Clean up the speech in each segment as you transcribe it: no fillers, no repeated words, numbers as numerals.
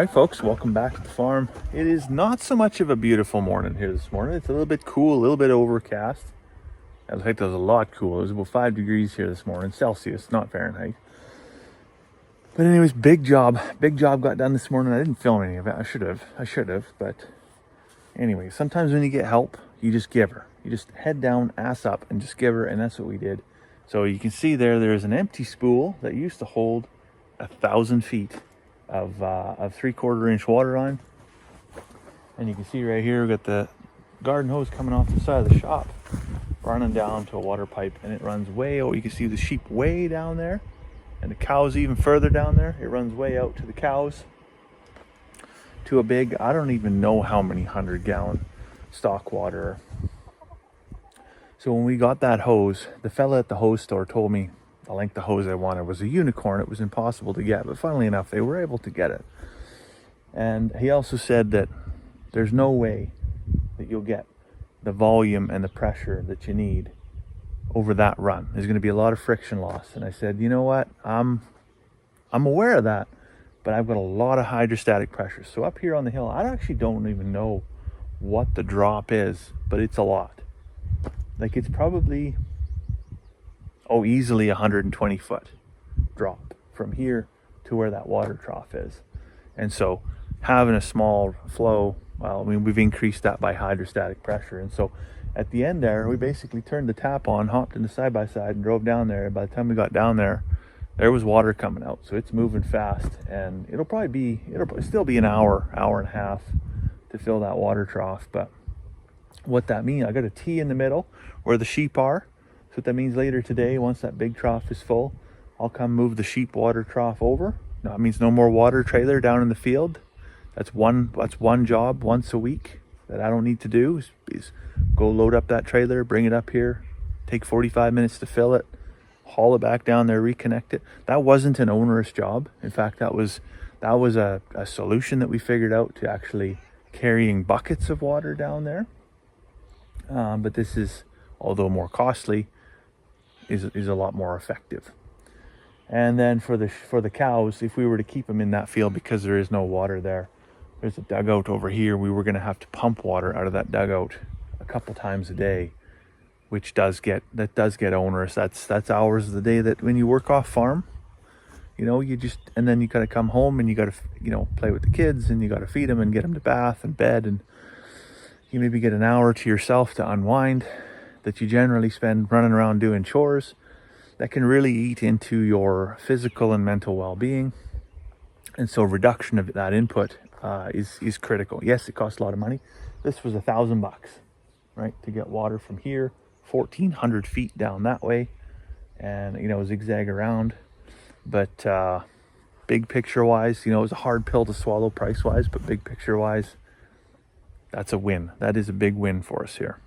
Alright folks, welcome back to the farm. It is not so much of a beautiful morning here this morning. It's a little bit cool, a little bit overcast. In fact, it was a lot cool. It was about 5 degrees here this morning, Celsius, not Fahrenheit. But anyways, big job got done this morning. I didn't film any of it. I should have, but anyway, sometimes when you get help, you just give her. You just head down, ass up, and just give her, and that's what we did. So you can see there's an empty spool that used to hold 1,000 feet of 3/4 inch water line. And you can see right here, we've got the garden hose coming off the side of the shop, running down to a water pipe, and it runs way out. You can see the sheep way down there, and the cows even further down there. It runs way out to the cows, to a big, I don't even know how many 100-gallon stock water. So when we got that hose, the fella at the hose store told me the length of hose I wanted was a unicorn. It was impossible to get, but funnily enough, they were able to get it. And he also said that there's no way that you'll get the volume and the pressure that you need over that run. There's going to be a lot of friction loss. And I said, you know what? I'm aware of that, but I've got a lot of hydrostatic pressure. So up here on the hill, I actually don't even know what the drop is, but it's a lot. Like it's probably, easily 120 foot drop from here to where that water trough is. And so having a small flow, well, I mean, we've increased that by hydrostatic pressure. And so at the end there, we basically turned the tap on, hopped in the side-by-side and drove down there. By the time we got down there, there was water coming out. So it's moving fast, and it'll probably still be an hour and a half to fill that water trough. But what that means, I got a T in the middle where the sheep are. So what that means later today, once that big trough is full, I'll come move the sheep water trough over. Now, that means no more water trailer down in the field. That's one job once a week that I don't need to do is go load up that trailer, bring it up here, take 45 minutes to fill it, haul it back down there, reconnect it. That wasn't an onerous job. In fact, that was a solution that we figured out to actually carrying buckets of water down there. But this is, although more costly, is a lot more effective. And then for the cows, if we were to keep them in that field, because there is no water there, there's a dugout over here. We were going to have to pump water out of that dugout a couple times a day, which does get onerous. That's hours of the day that when you work off farm, and then you got to come home and you got to play with the kids, and you got to feed them and get them to bath and bed, and you maybe get an hour to yourself to unwind that you generally spend running around doing chores. That can really eat into your physical and mental well-being. And so reduction of that input is critical. Yes, it costs a lot of money. This was $1,000, right, to get water from here 1,400 feet down that way, and zigzag around. But big picture wise, it was a hard pill to swallow price wise, but big picture wise, that's a win. That is a big win for us here.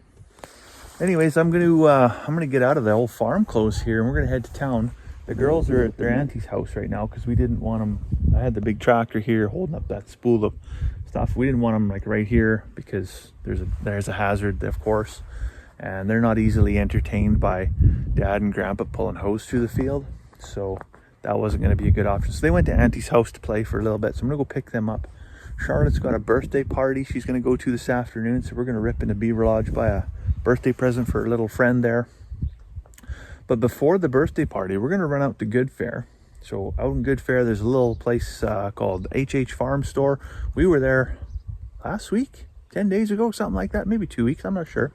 Anyways, I'm gonna get out of the old farm clothes here, and we're gonna head to town. The girls are at their auntie's house right now because we didn't want them. I had the big tractor here holding up that spool of stuff. We didn't want them like right here because there's a hazard, of course, and they're not easily entertained by Dad and Grandpa pulling hose through the field. So that wasn't going to be a good option. So they went to Auntie's house to play for a little bit. So I'm gonna go pick them up. Charlotte's got a birthday party she's gonna go to this afternoon, so we're gonna rip into Beaver Lodge, buy a birthday present for a little friend there. But before the birthday party, we're going to run out to Good Fair. So out in Good Fair, there's a little place called HH Farm Store. We were there last week, 10 days ago, something like that, maybe 2 weeks, I'm not sure.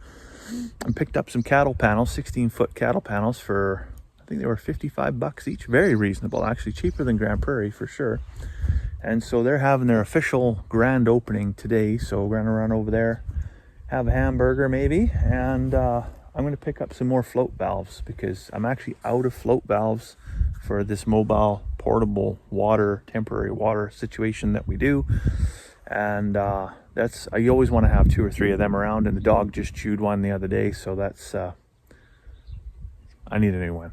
And picked up some cattle panels, 16-foot cattle panels for, I think they were $55 each. Very reasonable, actually cheaper than Grand Prairie for sure. And so they're having their official grand opening today. So we're going to run over there, have a hamburger maybe, and I'm going to pick up some more float valves because I'm actually out of float valves for this mobile portable temporary water situation that we do. And you always want to have 2 or 3 of them around, and the dog just chewed one the other day, so that's I need a new one.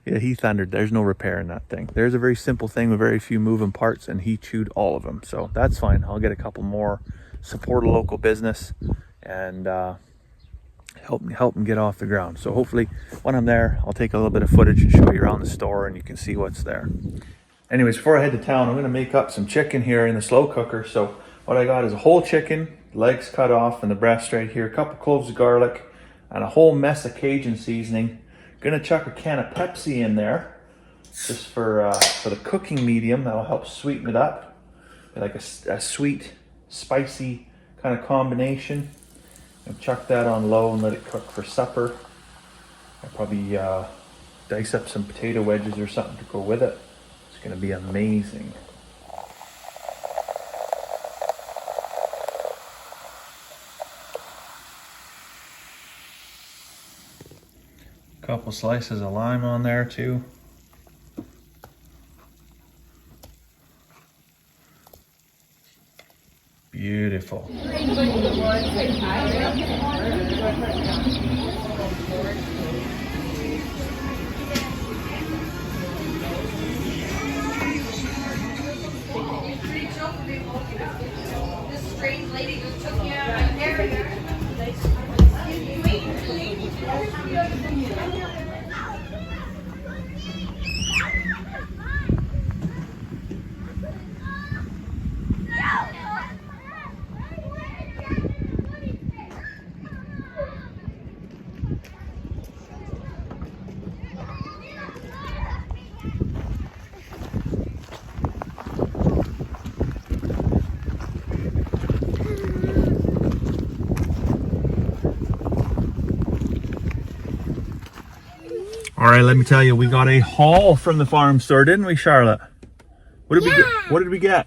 Yeah, he thundered. There's no repair in that thing. There's a very simple thing with very few moving parts, and he chewed all of them, so that's fine. I'll get a couple more, support a local business, and help them get off the ground. So hopefully when I'm there, I'll take a little bit of footage and show you around the store, and you can see what's there. Anyways, before I head to town, I'm gonna make up some chicken here in the slow cooker. So what I got is a whole chicken, legs cut off and the breast right here, a couple cloves of garlic, and a whole mess of Cajun seasoning. Gonna chuck a can of Pepsi in there, just for the cooking medium. That'll help sweeten it up. Like a sweet, spicy kind of combination. And chuck that on low and let it cook for supper. I'll probably dice up some potato wedges or something to go with it. It's gonna be amazing. A couple slices of lime on there too. Beautiful. This strange lady who took me out of my area. All right, let me tell you, we got a haul from the farm store, didn't we, Charlotte? What did we get? What did we get?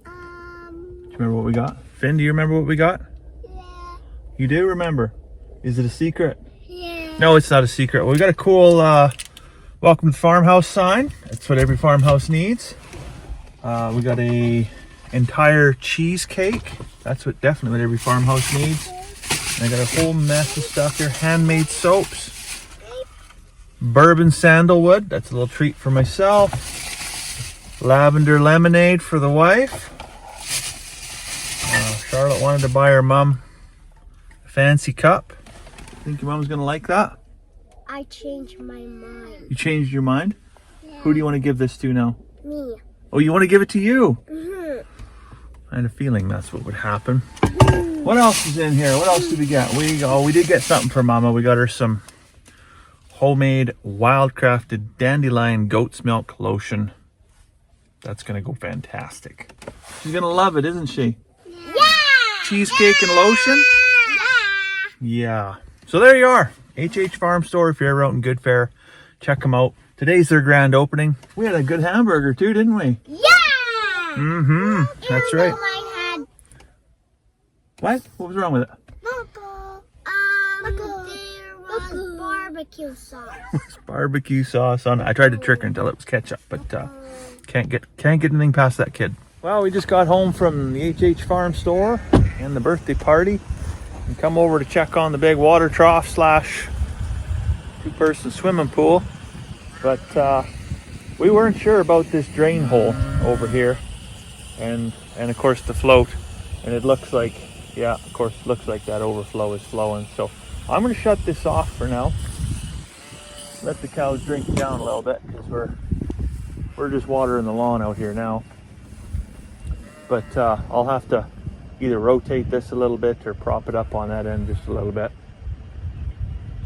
Do you remember what we got? Finn, do you remember what we got? Yeah. You do remember? Is it a secret? Yeah. No, it's not a secret. We got a cool welcome to the farmhouse sign. That's what every farmhouse needs. We got a entire cheesecake. That's what definitely what every farmhouse needs. And I got a whole mess of stuff here. Handmade soaps. Bourbon sandalwood. That's a little treat for myself. Lavender lemonade for the wife. Charlotte wanted to buy her mom a fancy cup. Think your mom's gonna like that? I changed my mind. You changed your mind? Yeah. Who do you want to give this to now? Me. Oh, you want to give it to you? Mm-hmm. I had a feeling that's what would happen. What else is in here? What else did we get? We did get something for Mama. We got her some homemade wildcrafted dandelion goat's milk lotion. That's gonna go fantastic. She's gonna love it, isn't she? Yeah. Cheesecake and lotion? Yeah. So there you are. HH Farm Store. If you're ever out in Good Fare, check them out. Today's their grand opening. We had a good hamburger too, didn't we? Yeah. Mm-hmm. That's right. Mine had What? What was wrong with it? there was barbecue sauce. It's barbecue sauce on it. I tried to trick her until it was ketchup, but can't get anything past that kid. Well, we just got home from the HH Farm Store and the birthday party, and come over to check on the big water trough slash two-person swimming pool. But we weren't sure about this drain hole over here, and of course the float, and it looks like, yeah, of course, it looks like that overflow is flowing. So I'm going to shut this off for now. Let the cows drink down a little bit, because we're just watering the lawn out here now. But I'll have to either rotate this a little bit or prop it up on that end just a little bit,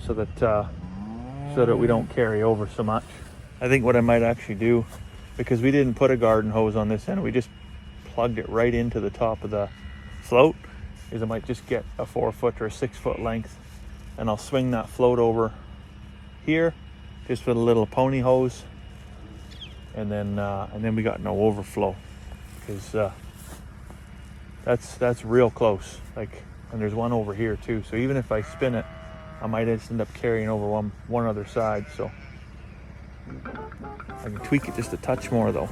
so that we don't carry over so much. I think what I might actually do, because we didn't put a garden hose on this end, we just plugged it right into the top of the float, is I might just get a 4-foot or a 6-foot length, and I'll swing that float over here just with a little pony hose, and then we got no overflow, because that's real close. Like, and there's one over here too, so even if I spin it, I might just end up carrying over one other side. So I can tweak it just a touch more though.